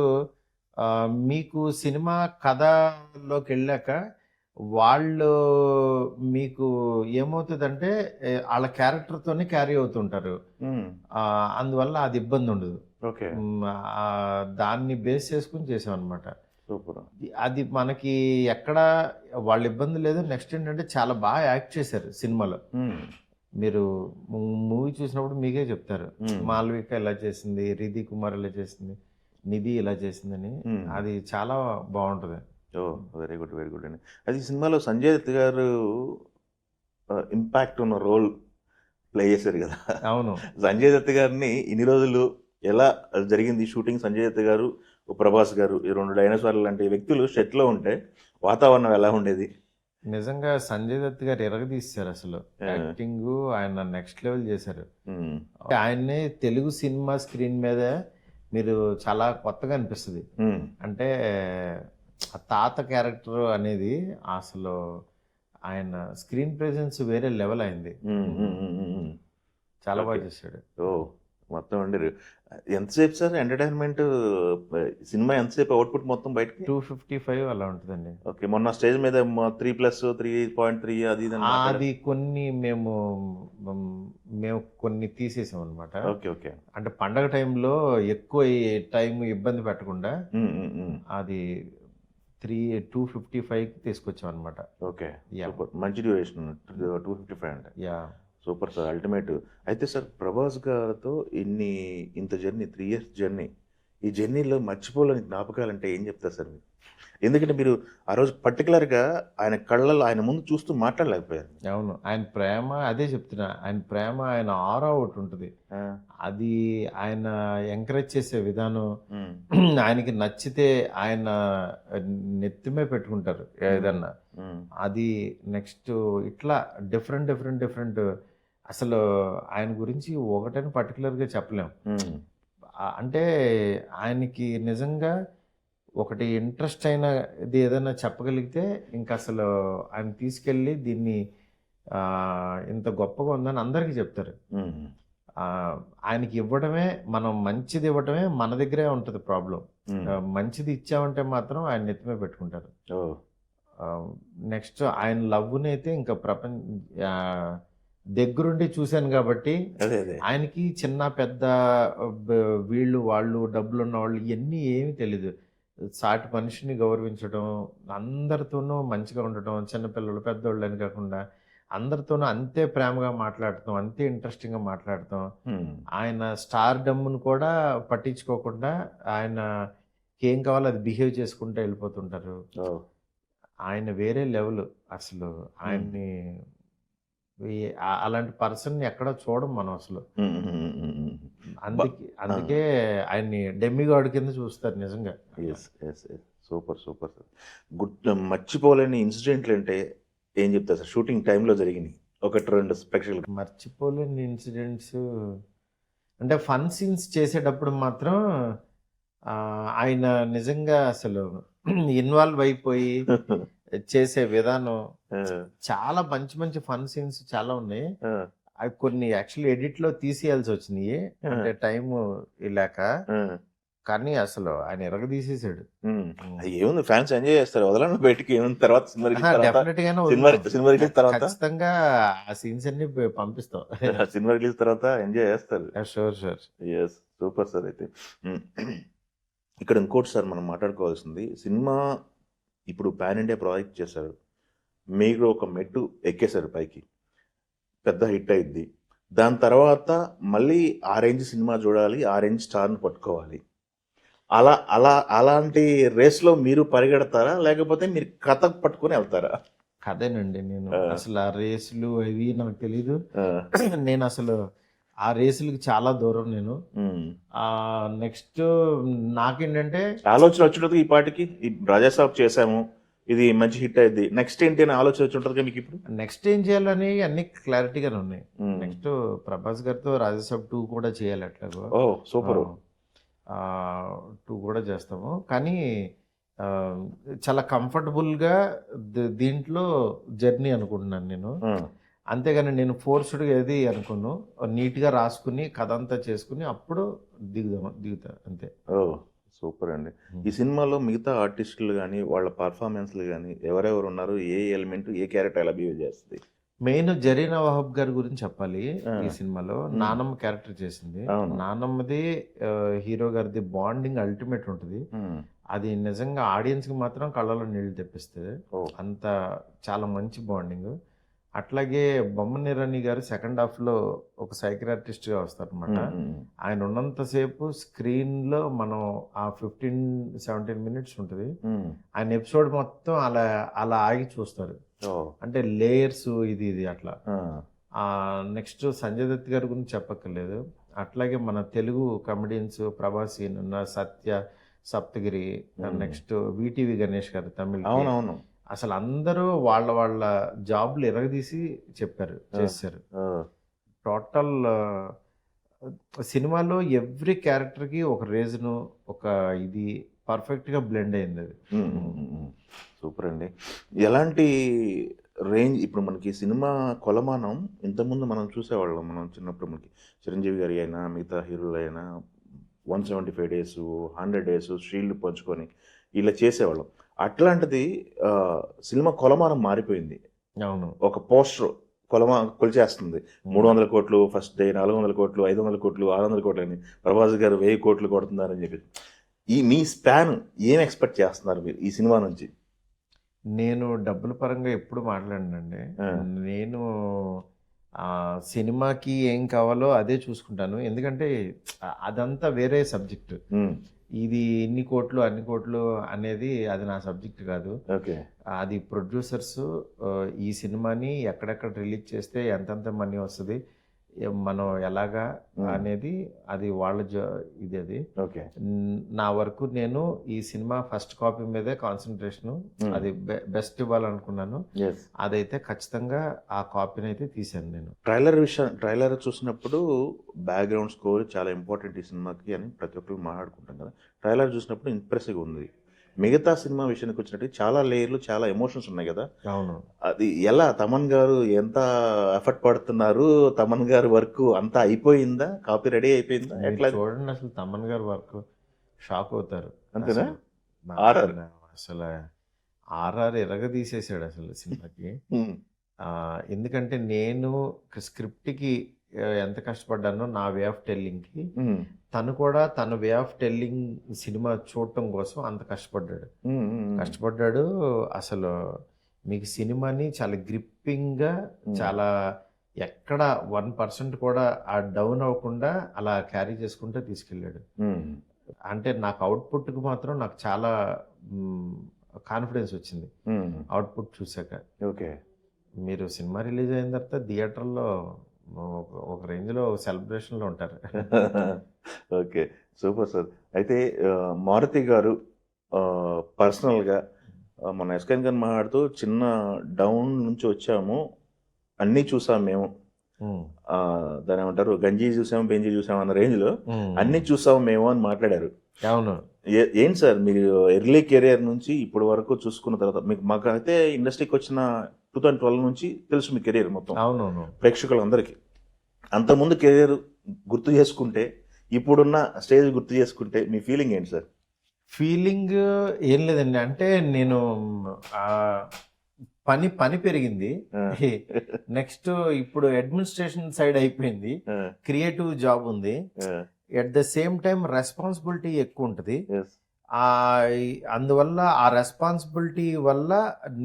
మీకు సినిమా కథలోకి వెళ్ళాక వాళ్ళు మీకు ఏమవుతుందంటే వాళ్ళ క్యారెక్టర్తోనే క్యారీ అవుతుంటారు. అందువల్ల అది ఇబ్బంది ఉండదు. ఓకే, దాన్ని బేస్ చేసుకుని చేసాం అనమాట. సూపర్. అది మనకి ఎక్కడ వాళ్ళ ఇబ్బంది లేదు. నెక్స్ట్ ఏంటంటే చాలా బాగా యాక్ట్ చేశారు సినిమాలో. మీరు మూవీ చూసినప్పుడు మీకే చెప్తారు, మాల్విక ఇలా చేసింది, రిధి కుమార్ ఇలా చేసింది, నిధి ఇలా చేసిందని. అది చాలా బాగుంటుంది. ఓ వెరీ గుడ్, వెరీ గుడ్ అండి. అది సినిమాలో సంజయ్ దత్ గారు ఇంపాక్ట్ ఉన్న రోల్ ప్లే చేశారు కదా. అవును, సంజయ్ దత్ గారిని ఇన్ని రోజులు ఎలా జరిగింది షూటింగ్? సంజయ్ దత్ గారు, ప్రభాస్ గారు, ఈ రెండు డైనోసార్లు లాంటి వ్యక్తులు సెట్లో ఉంటే వాతావరణం ఎలా ఉండేది? నిజంగా సంజయ్ దత్ గారు ఎరగదీశారు అసలు. యాక్టింగ్ ఆయన నెక్స్ట్ లెవెల్ చేశారు. ఆయన్నే తెలుగు సినిమా స్క్రీన్ మీద మీరు చాలా కొత్తగా అనిపిస్తుంది. అంటే ఆ తాత క్యారెక్టర్ అనేది అసలు ఆయన స్క్రీన్ ప్రెజెన్స్ వేరే లెవెల్ అయింది. చాలా బాగా చేశాడు. ఓ మొత్తం అండి ఎంతసేపు సార్ ఎంటర్టైన్మెంట్ సినిమా ఎంతసేపు అవుట్పుట్ మొత్తం బయటకి? 255 అలా ఉంటుందండి. ఓకే, మొన్న స్టేజ్ మీద 3+3.3 అది అది కొన్ని మేము కొన్ని తీసేసాం అనమాట. Okay, okay. అంటే పండగ టైంలో ఎక్కువ టైం ఇబ్బంది పెట్టకుండా అది 255కి తీసుకొచ్చాం అనమాట. ఓకే, మంచి డ్యూరేషన్ 255 అంటే. Yeah, super sir, ultimate. అయితే సార్ ప్రభాస్ గారితో ఇంత జర్నీ 3 years జర్నీ, ఈ జర్నీలో మర్చిపోలేని జ్ఞాపకాలు అంటే ఏం చెప్తారు సార్ మీరు? ఎందుకంటే మీరు ఆ రోజు పర్టికులర్గా ఆయన కళ్ళల్లో ఆయన ముందు చూస్తూ మాట్లాడలేకపోయారు. అవును, ఆయన ప్రేమ, అదే చెప్తున్నా, ఆయన ప్రేమ, ఆయన ఆరా ఒకటి ఉంటుంది. అది ఆయన ఎంకరేజ్ చేసే విధానం, ఆయనకి నచ్చితే ఆయన నెత్తిమే పెట్టుకుంటారు ఏదన్నా. అది నెక్స్ట్ ఇట్లా డిఫరెంట్ అసలు ఆయన గురించి ఒకటని పర్టికులర్గా చెప్పలేం. అంటే ఆయనకి నిజంగా ఒకటి ఇంట్రెస్ట్ అయినది ఏదైనా చెప్పగలిగితే ఇంకా అసలు ఆయన తీసుకెళ్ళి దీన్ని ఇంత గొప్పగా ఉందని అందరికీ చెప్తారు. ఆయనకి ఇవ్వడమే, మనం మంచిది ఇవ్వడమే మన దగ్గరే ఉంటుంది ప్రాబ్లం. మంచిది ఇచ్చామంటే మాత్రం ఆయన నెత్తిమే పెట్టుకుంటారు. నెక్స్ట్ ఆయన లవ్ని అయితే ఇంకా దగ్గరుండి చూశాను కాబట్టి ఆయనకి చిన్న పెద్ద వీళ్ళు వాళ్ళు డబ్బులు ఉన్న వాళ్ళు ఇవన్నీ ఏమీ తెలీదు. సాటి మనిషిని గౌరవించడం, అందరితోనూ మంచిగా ఉండటం, చిన్నపిల్లలు పెద్దోళ్ళు అని కాకుండా అందరితోనూ అంతే ప్రేమగా మాట్లాడతాం, అంతే ఇంట్రెస్టింగ్గా మాట్లాడతాం. ఆయన స్టార్ డమ్మును కూడా పట్టించుకోకుండా ఆయన ఏం కావాలో అది బిహేవ్ చేసుకుంటూ వెళ్ళిపోతుంటారు. ఆయన వేరే లెవెల్ అసలు. ఆయన్ని అలాంటి పర్సన్ ఎక్కడ చూడం మనం అసలు. అందుకే ఆయన్ని డెమ్మిగాడ్ కింద చూస్తారు నిజంగా. Super super sir. మర్చిపోలేని ఇన్సిడెంట్లు అంటే ఏం చెప్తారు సార్ షూటింగ్ టైంలో జరిగినాయి? 1-2 ప్రేక్షకులు మర్చిపోలేని ఇన్సిడెంట్స్ అంటే ఫన్ సీన్స్ చేసేటప్పుడు మాత్రం ఆయన నిజంగా అసలు ఇన్వాల్వ్ అయిపోయి చేసే విధానం చాలా మంచి ఫన్ సీన్స్ చాలా ఉన్నాయి. అవి కొన్ని యాక్చువల్లీ ఎడిట్ లో తీసేయాల్సి వచ్చినాయి, అంటే టైం లేక. కానీ అసలు ఆయన ఎరగదీసేసాడు. ఏముంది, ఫ్యాన్స్ ఎంజాయ్ చేస్తారు, వదలండి బయటికి. ఏముంది తర్వాత డెఫినెట్ గానే సినిమా రిలీజ్ తర్వాత ఖచ్చితంగా ఆ సీన్స్ అన్ని పంపిస్తాం. సినిమా రిలీజ్ తర్వాత ఎంజాయ్ చేస్తారు. షూర్. Yes, super sir. అయితే ఇక్కడ ఇంకోటి సార్ మనం మాట్లాడుకోవాల్సింది, సినిమా ఇప్పుడు పాన్ ఇండియా ప్రాజెక్ట్ చేశారు, మీరు ఒక మెట్టు ఎక్కేశారు పైకి, పెద్ద హిట్ అయింది. దాని తర్వాత మళ్ళీ ఆ రేంజ్ సినిమా చూడాలి, ఆ రేంజ్ స్టార్ని పట్టుకోవాలి. అలాంటి రేస్లో మీరు పరిగెడతారా, లేకపోతే మీరు కథ పట్టుకొని వెళ్తారా? కథేనండి. నేను అసలు ఆ రేసులు అవి నాకు తెలీదు. నేను అసలు ఆ రేసులకి చాలా దూరం. నేను నెక్స్ట్ నాకేంటంటే ఆలోచన వచ్చినట్టు ఈ పాటికి ఈ రాజాసాబ్ చేసాము, ఇది మంచి హిట్ అయింది, నెక్స్ట్ ఏంటి అని ఆలోచన వచ్చి ఉంటుంది మీకు ఇప్పుడు? నెక్స్ట్ ఏం చేయాలని అన్ని క్లారిటీగానే ఉన్నాయి. నెక్స్ట్ ప్రభాస్ గారితో రాజాసాబ్ 2 కూడా చేయాలి అట్లాగో. సూపర్. 2 కూడా చేస్తాము. కానీ ఆ, చాలా కంఫర్టబుల్గా దీంట్లో జర్నీ అనుకుంటున్నాను నేను. అంతేగాని నేను ఫోర్స్డ్గా ఏది అనుకోను. నీట్గా రాసుకుని కథ అంతా చేసుకుని అప్పుడు దిగుతా అంతే. ఓ సూపర్ అండి. ఈ సినిమాలో మిగతా ఆర్టిస్టులు కానీ వాళ్ళ పర్ఫార్మెన్స్లు కానీ ఎవరెవరు ఉన్నారు, ఏ ఎలిమెంట్ ఏ క్యారెక్టర్ ఎలా బిహేవ్ చేస్తుంది? మెయిన్ జరీనా వహాబ్ గారి గురించి చెప్పాలి. ఆ. ఈ సినిమాలో నానమ్మ క్యారెక్టర్ చేసింది. అవును. నానమ్మది హీరో గారిది బాండింగ్ అల్టిమేట్ ఉంటుంది. అది నిజంగా ఆడియన్స్కి మాత్రం కళ్ళలో నీళ్లు తెప్పిస్తుంది. ఓ. అంత చాలా మంచి బాండింగ్. అట్లాగే బొమ్మనిరణి గారు సెకండ్ హాఫ్లో ఒక సైకియాట్రిస్ట్గా వస్తారనమాట. ఆయన ఉన్నంతసేపు స్క్రీన్లో మనం ఆ 15-17 మినిట్స్ ఉంటుంది. ఆయన ఎపిసోడ్ మొత్తం అలా అలా ఆగి చూస్తారు. అంటే లేయర్స్ ఇది అట్లా. నెక్స్ట్ సంజయ్ దత్ గారి గురించి చెప్పక్కర్లేదు. అట్లాగే మన తెలుగు కమెడియన్స్ ప్రభాస్, సత్య, సప్తగిరి, నెక్స్ట్ విటివి గణేష్ గారు తమిళ్. అవునవును. అసలు అందరూ వాళ్ళ వాళ్ళ జాబ్లు ఎరగదీసి చేశారు. టోటల్ సినిమాలో ఎవ్రీ క్యారెక్టర్కి ఒక రీజను, ఒక ఇది పర్ఫెక్ట్గా బ్లెండ్ అయింది అది. సూపర్ అండి. ఎలాంటి రేంజ్ ఇప్పుడు మనకి సినిమా కొలమానం ఇంతకుముందు మనం చూసేవాళ్ళం. మనం చిన్నప్పుడు మనకి చిరంజీవి గారి అయినా మిగతా హీరోలు అయినా 175 days 100 days షీల్డ్ పంచుకొని ఇలా చేసేవాళ్ళం. అట్లాంటిది సినిమా కొలమానం మారిపోయింది. అవును. ఒక పోస్టర్ కొలిచేస్తుంది. 300 కోట్లు ఫస్ట్ డే, 400 కోట్లు, 500 కోట్లు, 600 కోట్లు అని ప్రభాస్ గారు 1000 కోట్లు కొడుతున్నారని చెప్పి. మీ స్పాన్ ఏం ఎక్స్పెక్ట్ చేస్తున్నారు మీరు ఈ సినిమా నుంచి? నేను డబ్బుల పరంగా ఎప్పుడు మాట్లాడనండి. నేను సినిమాకి ఏం కావాలో అదే చూసుకుంటాను. ఎందుకంటే అదంతా వేరే సబ్జెక్ట్. ఇది ఇన్ని కోట్లు అన్ని కోట్లు అనేది అది నా సబ్జెక్ట్ కాదు. అది ప్రొడ్యూసర్స్ ఈ సినిమాని ఎక్కడెక్కడ రిలీజ్ చేస్తే ఎంతెంత మనీ వస్తుంది, మనం ఎలాగా అనేది అది వాళ్ళ ఇది. అది నా వరకు నేను ఈ సినిమా ఫస్ట్ కాపీ మీదే కాన్సన్ట్రేషన్. అది బెస్ట్ ఇవ్వాలనుకున్నాను. అదైతే ఖచ్చితంగా ఆ కాపీని అయితే తీశాను నేను. ట్రైలర్ చూసినప్పుడు బ్యాక్గ్రౌండ్ స్కోర్ చాలా ఇంపార్టెంట్ ఈ సినిమాకి అని ప్రతి ఒక్కరు మాట్లాడుకుంటాం కదా. ట్రైలర్ చూసినప్పుడు ఇంప్రెసివ్గా ఉంది. మిగతా సినిమా విషయానికి వచ్చినట్టు చాలా లేయర్లు, చాలా ఎమోషన్స్ ఉన్నాయి కదా. అవును. అది ఎలా తమన్ గారు ఎంత ఎఫర్ట్ పడుతున్నారు? తమన్ గారి వర్క్ అంతా అయిపోయిందా? కాపీ రెడీ అయిపోయిందా? ఎట్లా చూడండి, అసలు తమన్ గారి వర్క్ షాక్ అవుతారు. అంతేనా? అసలు ఆర్ఆర్ ఎరగదీసేసాడు అసలు సినిమాకి. ఎందుకంటే నేను స్క్రిప్ట్కి ఎంత కష్టపడ్డానో నా వే ఆఫ్ టెల్లింగ్కి, తను కూడా తన వే ఆఫ్ టెల్లింగ్ సినిమా చూడటం కోసం అంత కష్టపడ్డాడు. అసలు మీకు సినిమాని చాలా గ్రిప్పింగ్గా, చాలా ఎక్కడ 1% కూడా ఆ డౌన్ అవ్వకుండా అలా క్యారీ చేసుకుంటూ తీసుకెళ్ళాడు. అంటే నాకు అవుట్పుట్కి మాత్రం నాకు చాలా కాన్ఫిడెన్స్ వచ్చింది అవుట్పుట్ చూసాక. మీరు సినిమా రిలీజ్ అయిన తర్వాత థియేటర్లో ఒక రేంజ్లో సెలబ్రేషన్లో ఉంటారు. Okay, super sir. అయితే మారుతి గారు పర్సనల్గా మన ఎస్కెన్ గారు మాట్లాడుతూ చిన్న డౌన్ నుంచి వచ్చాము, అన్నీ చూసాం మేము, దాని ఏమంటారు, గంజీ చూసాము బెంజీ చూసాము అన్న రేంజ్లో అన్నీ చూసాము మేము అని మాట్లాడారు. అవును. ఏంటి సార్ మీరు ఎర్లీ కెరియర్ నుంచి ఇప్పటి వరకు చూసుకున్న తర్వాత మాకైతే ఇండస్ట్రీకి వచ్చిన 2012 నుంచి తెలుసు మీ కెరీర్ మొత్తం. అవునవును. ప్రేక్షకులందరికీ అంతకుముందు కెరీర్ గుర్తు చేసుకుంటే, ఇప్పుడున్న స్టేజ్ గుర్తు చేసుకుంటే మీ ఫీలింగ్ ఏంటి సార్? ఫీలింగ్ ఏం లేదండి. అంటే నేను పని పెరిగింది. నెక్స్ట్ ఇప్పుడు అడ్మినిస్ట్రేషన్ సైడ్ అయిపోయింది, క్రియేటివ్ జాబ్ ఉంది. At the same time responsibility ఎక్కువ ఉంటుంది. అందువల్ల ఆ రెస్పాన్సిబిలిటీ వల్ల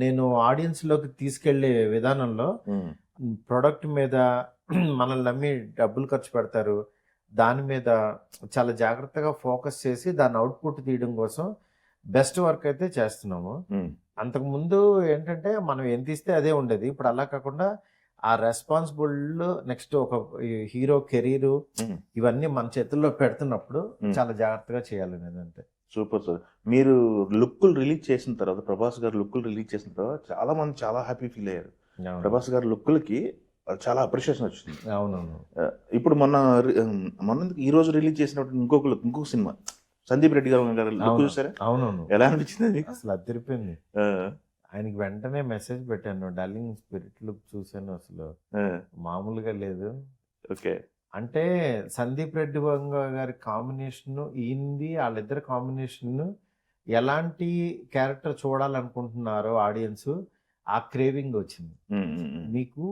నేను ఆడియన్స్లోకి తీసుకెళ్లే విధానంలో ప్రొడక్ట్ మీద మనల్ని నమ్మి డబ్బులు ఖర్చు పెడతారు, దాని మీద చాలా జాగ్రత్తగా ఫోకస్ చేసి దాని అవుట్పుట్ తీయడం కోసం బెస్ట్ వర్క్ అయితే చేస్తున్నాము. అంతకుముందు ఏంటంటే మనం ఎంత ఇస్తే అదే ఉండేది. ఇప్పుడు అలా కాకుండా ఆ రెస్పాన్సిబుల్, నెక్స్ట్ ఒక హీరో కెరీరు, ఇవన్నీ మన చేతుల్లో పెడుతున్నప్పుడు చాలా జాగ్రత్తగా చేయాలనేది అంతే. Super sir. మీరు లుక్కులు రిలీజ్ చేసిన తర్వాత, ప్రభాస్ గారు లుక్కులు రిలీజ్ చేసిన తర్వాత చాలా మంది చాలా హ్యాపీ ఫీల్ అయ్యారు. ప్రభాస్ గారి లుక్కులకి చాలా అప్రిషియేషన్ వచ్చింది. అవునవును. ఇప్పుడు మొన్న ఈ రోజు రిలీజ్ చేసినప్పుడు ఇంకొక సినిమా సందీప్ రెడ్డి గారు లుక్ అవును. చూసారా? అవునవును. ఎలా అనిపించింది అది? అసలు అదిరిపోయింది. ఆ, ఆయనకి వెంటనే మెసేజ్ పెట్టాను. డార్లింగ్ స్పిరిట్ లుక్ చూసాను, అసలు ఆ, మామూలుగా లేదు. ఓకే. అంటే సందీప్ రెడ్డి వంగ గారి కాంబినేషన్, ఈయనది వాళ్ళిద్దరి కాంబినేషన్, ఎలాంటి క్యారెక్టర్ చూడాలనుకుంటున్నారో ఆడియన్స్, ఆ క్రేవింగ్ వచ్చింది. ఉమ్, ఉమ్, ఉమ్. మీకు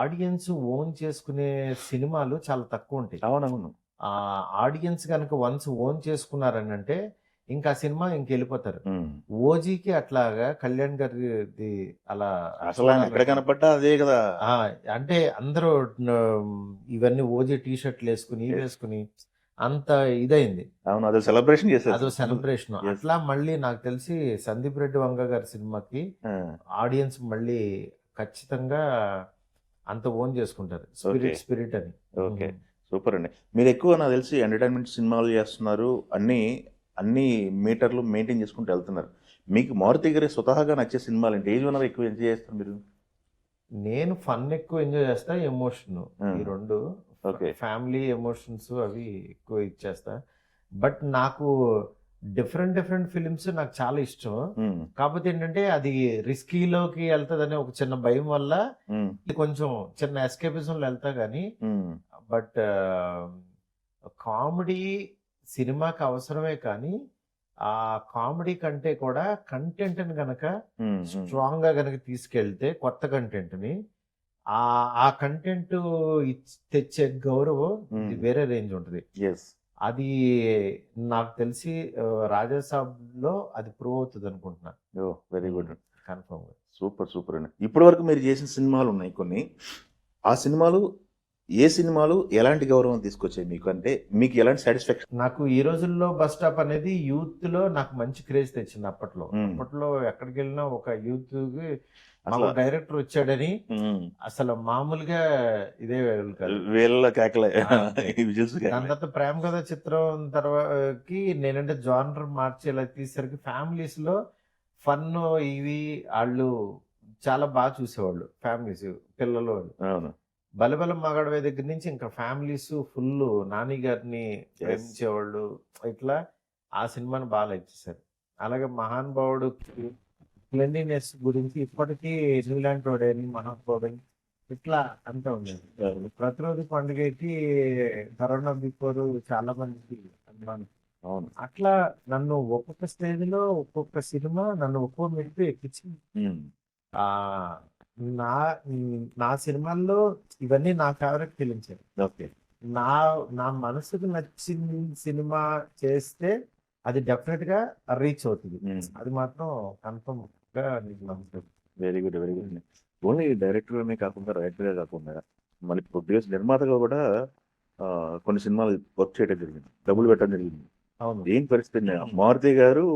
ఆడియన్స్ ఓన్ చేసుకునే సినిమాలు చాలా తక్కువ ఉంటాయి. అవునవును. ఆ ఆడియన్స్ కనుక వన్స్ ఓన్ చేసుకున్నారని అంటే ఇంకా ఆ సినిమా ఇంకెళ్ళిపోతారు. ఉమ్. ఓజీకి అట్లాగా కళ్యాణ్ గారిది అలా అసలు ఆయన ఎక్కడ కనపడ్డా అదే కదా. ఆ, అంటే అందరూ ఇవన్నీ ఓజీ టీ షర్ట్లు వేసుకుని ఇవి Yes. వేసుకుని అంత ఇదైంది. అవును, అదే సెలబ్రేషన్ చేశారు. అదో సెలబ్రేషన్. Yes. అట్లా మళ్ళీ నాకు తెలిసి సందీప్ రెడ్డి వంగ గారి సినిమాకి ఆ, ఆడియన్స్ మళ్ళీ ఖచ్చితంగా అంత ఓన్ చేసుకుంటారు. Okay. స్పిరిట్ అని. ఓకే, సూపర్ అండి. మీరు ఎక్కువ నాకు తెలిసి ఎంటర్టైన్మెంట్ సినిమాలు చేస్తున్నారు, అన్ని మీటర్లు మెయింటైన్ చేసుకుంటూ వెళ్తున్నారు. మీకు మారుతి గారి స్వతహాగా నచ్చే సినిమాలు ఏంటి? ఏ జోనర్ ఎక్కువ ఎంజాయ్ చేస్తారు మీరు? నేను ఫన్ ఎక్కువ ఎంజాయ్ చేస్తా, ఎమోషన్ ఈ రెండు. Okay. ఫ్యామిలీ ఎమోషన్స్ అవి ఎక్కువ ఇచ్చేస్తా. బట్ నాకు డిఫరెంట్ ఫిలిమ్స్ నాకు చాలా ఇష్టం. ఉమ్, కాకపోతే ఏంటంటే అది రిస్కీలోకి వెళ్తుందనే ఒక చిన్న భయం వల్ల ఉమ్, ఇది కొంచెం చిన్న ఎస్కేపిజంలో వెళ్తా కానీ. ఉమ్, బట్ కామెడీ సినిమాకి అవసరమే కానీ ఆ కామెడీ కంటే కూడా కంటెంట్ని గనక ఉమ్, ఉమ్. స్ట్రాంగ్ గా గనక తీసుకెళ్తే కొత్త కంటెంట్ ని ఆ కంటెంట్ తెచ్చే గౌరవం ఇది వేరే రేంజ్ ఉంటుంది. Yes. అది నాకు తెలిసి రాజాసాబ్ లో అది ప్రూవ్ అవుతుంది అనుకుంటున్నా. ఓ, వెరీ గుడ్. కన్ఫర్మ్ గా. సూపర్ అండి. ఇప్పటి వరకు మీరు చేసిన సినిమాలు ఉన్నాయి కొన్ని. ఆ సినిమాలు ఎలాంటి గౌరవం తీసుకొచ్చాయి మీకు? అంటే మీకు ఎలాంటి సాటిస్ఫాక్షన్? నాకు ఈ రోజుల్లో బస్ స్టాప్ అనేది యూత్ లో నాకు మంచి క్రేజ్ తెచ్చింది. అప్పట్లో Hmm. అప్పట్లో ఎక్కడికి వెళ్ళినా ఒక యూత్ అసలు డైరెక్టర్ వచ్చాడని అసలు మామూలుగా ఇదే కాదు. వీళ్ళ కేకలే ఆ. విజిల్స్ దాని తర్వాత ప్రేమ కథ చిత్రం తర్వాతకి నేనంటే జానర్ మార్చి ఇలా తీసేసరికి ఫ్యామిలీస్ లో ఫన్ ఇవి వాళ్ళు చాలా బాగా చూసేవాళ్ళు. ఫ్యామిలీస్ పిల్లలు వాళ్ళు. అవును. బలబలం మగాడవే దగ్గర నుంచి ఇంకా ఫ్యామిలీస్ ఫుల్ నాని గారిని ప్రేమించేవాళ్ళు. ఇట్లా ఆ సినిమాని బాగా లైక్ చేశారు. అలాగే మహానుభావుడు క్లెన్లీనెస్ గురించి ఇప్పటికీ న్యూలాండ్ రోడ్ అని మహానుభావుడు ఇట్లా అంతా ఉండేది. ప్రతిరోజు పండుగకి కరోనా బిఫోర్ చాలా మందికి అభిమానం. అవును. అట్లా నన్ను ఒక్కొక్క స్టేజ్ లో ఒక్కొక్క సినిమా నన్ను ఒక్కో మెట్టు ఎక్కించింది. ఉమ్, ఆ నా నా సినిమాల్లో ఇవన్నీ నా ఫేవరెట్ ఫిలిమ్స్. ఓకే. నా నా మనసుకు నచ్చిన సినిమా చేస్తే అది డెఫినెట్ గా రీచ్ అవుతుంది. అది మాత్రం కన్ఫర్మ్ గా నీకు నమ్ముతుంది. వెరీ గుడ్ అండి. ఓన్లీ డైరెక్టర్గానే కాకుండా రైటర్గా కాకుండా మళ్ళీ ప్రొడ్యూస్ నిర్మాతగా కూడా కొన్ని సినిమాలు వర్క్ చేయడం జరిగింది, డబ్బులు పెట్టడం జరిగింది. అవును. ఏం పరిస్థితి? మారుతి గారు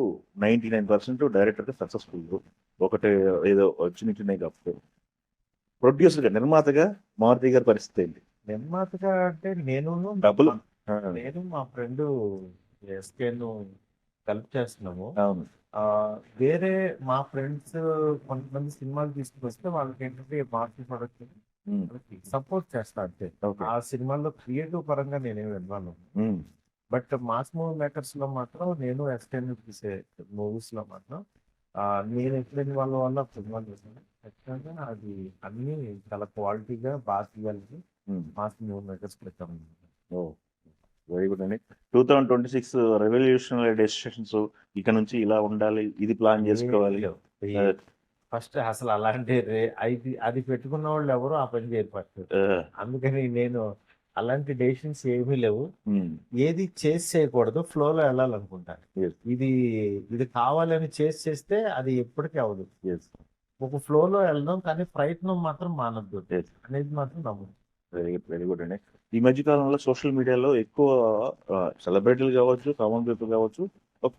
99% డైరెక్టర్గా సక్సెస్ఫుల్. ఒకటి ఏదో చిన్న కాకపోతే ప్రొడ్యూసర్గా, నిర్మాతగా మారుతి గారి పరిస్థితి ఏంటి? నిర్మాతగా అంటే నేను డబ్బులు. మా ఫ్రెండ్ ఎస్కేను కలిపి చేస్తున్నాము. అవును. వేరే మా ఫ్రెండ్స్ కొంతమంది సినిమాలు తీసుకొస్తే వాళ్ళకి ఏంటంటే మార్కెట్ ప్రొడక్షన్ సపోర్ట్ చేస్తా అంతే. ఓకే. ఆ సినిమాల్లో క్రియేటివ్ పరంగా నేనేమి విన్నాను. బట్ మాస్ మూవీ మేకర్స్ లో మాత్రం నేను ఎక్స్టెండ్ తీసే మూవీస్ లో మాత్రం నేను ఎక్స్టెండ్ వల్ల సినిమాలు చేశాను. ఖచ్చితంగా అది అన్ని చాలా క్వాలిటీగా బాగా తీయాలని మాస్ మూవీ మేకర్స్ పెట్టాము. వెరీ గుడ్ అండి. 2026 రెవల్యూషనరీ డెసిషన్స్ ఇక నుంచి ఇలా ఉండాలి, ఇది ప్లాన్ చేసుకోవాలి. ఫస్ట్ అసలు అలాంటి అది పెట్టుకున్న వాళ్ళు ఎవరు ఆ పని చేయరు. అందుకని నేను అలాంటి డెసిషన్స్ ఏమీ లేవు. ఏది చేసి చేయకూడదు, ఫ్లోలో వెళ్ళాలనుకుంటాను. ఇది కావాలని చేస్తే అది ఎప్పటికీ అవ్వదు. ఒక ఫ్లోలో వెళ్దాం కానీ ప్రయత్నం మాత్రం మానద్దు అనేది మాత్రం నమ్ముతుంది. వెరీ గుడ్ అండి. ఈ మధ్య కాలంలో సోషల్ మీడియాలో ఎక్కువ సెలబ్రిటీలు కావచ్చు, కామన్ పీపుల్ కావచ్చు,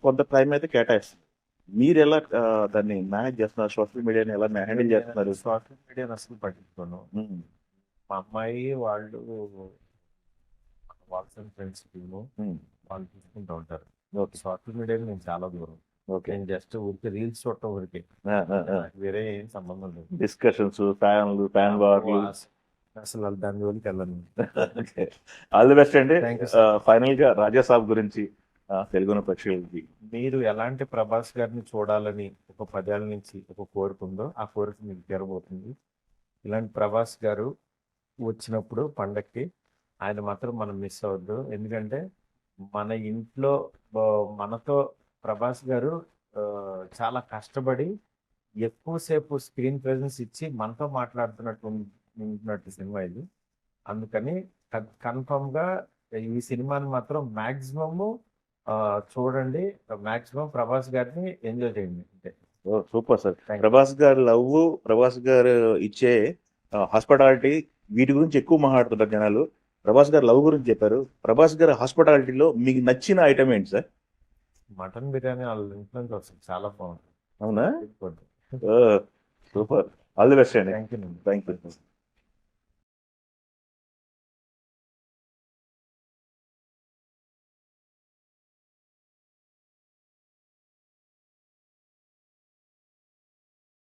కొంత టైం అయితే కేటాయిస్తారు. మీరు ఎలా దాన్ని మేనేజ్ చేస్తున్నారు? సోషల్ మీడియాని ఎలా హ్యాండిల్ చేస్తున్నారు? సోషల్ మీడియాని అసలు పట్టించుకోను. మా అమ్మాయి వాళ్ళు వాట్సాప్ ఫ్రెండ్స్ వాళ్ళు చూసుకుంటూ ఉంటారు. సోషల్ మీడియాకి నేను చాలా దూరం. నేను జస్ట్ ఊరికి రీల్స్ చూడటం ఊరికి, వేరే ఏం సంబంధం లేదు. డిస్కషన్స్, ఫ్యాన్ వార్లు అసలు దాని జోలికి వెళ్ళను. ఓకే, ఆల్ ది బెస్ట్ అండి. Thank you sir. ఫైనల్ గా రాజా సాబ్ గురించి తెలుగున ప్రేక్షకులకి. మీరు ఎలాంటి ప్రభాస్ గారిని చూడాలని ఒక 10 ఏళ్ళ నుంచి ఒక కోరిక ఉందో ఆ కోరిక మీకు తీరబోతుంది. ఇలాంటి ప్రభాస్ గారు వచ్చినప్పుడు పండక్కి ఆయన మాత్రం మనం మిస్ అవ్వద్దు. ఎందుకంటే మన ఇంట్లో మనతో ప్రభాస్ గారు చాలా కష్టపడి ఎక్కువసేపు స్క్రీన్ ప్రెజెన్స్ ఇచ్చి మనతో మాట్లాడుతున్నట్టు ఉంటున్నట్టు సినిమా ఇది. అందుకని కన్ఫర్మ్ గా ఈ సినిమాని మాత్రం మాక్సిమమ్ చూడండి. మాక్సిమం ప్రభాస్ గారిని ఎంజాయ్ చేయండి అంతే. Oh super sir. Thank you. Prabhas గారు లవ్, ప్రభాస్ గారు ఇచ్చే హాస్పిటాలిటీ, వీటి గురించి ఎక్కువ మాట్లాడుతుంటారు జనాలు. ప్రభాస్ గారు లవ్ గురించి చెప్పారు. ప్రభాస్ గారు హాస్పిటాలిటీలో మీకు నచ్చిన ఐటమ్ ఏంటి సార్? మటన్ బిర్యానీ వాళ్ళ ఇంట్లో నుంచి వస్తుంది, చాలా బాగుంటుంది. అవునా? సూపర్. ఆల్ ది బెస్ట్ అండి. Thank you. Thank you.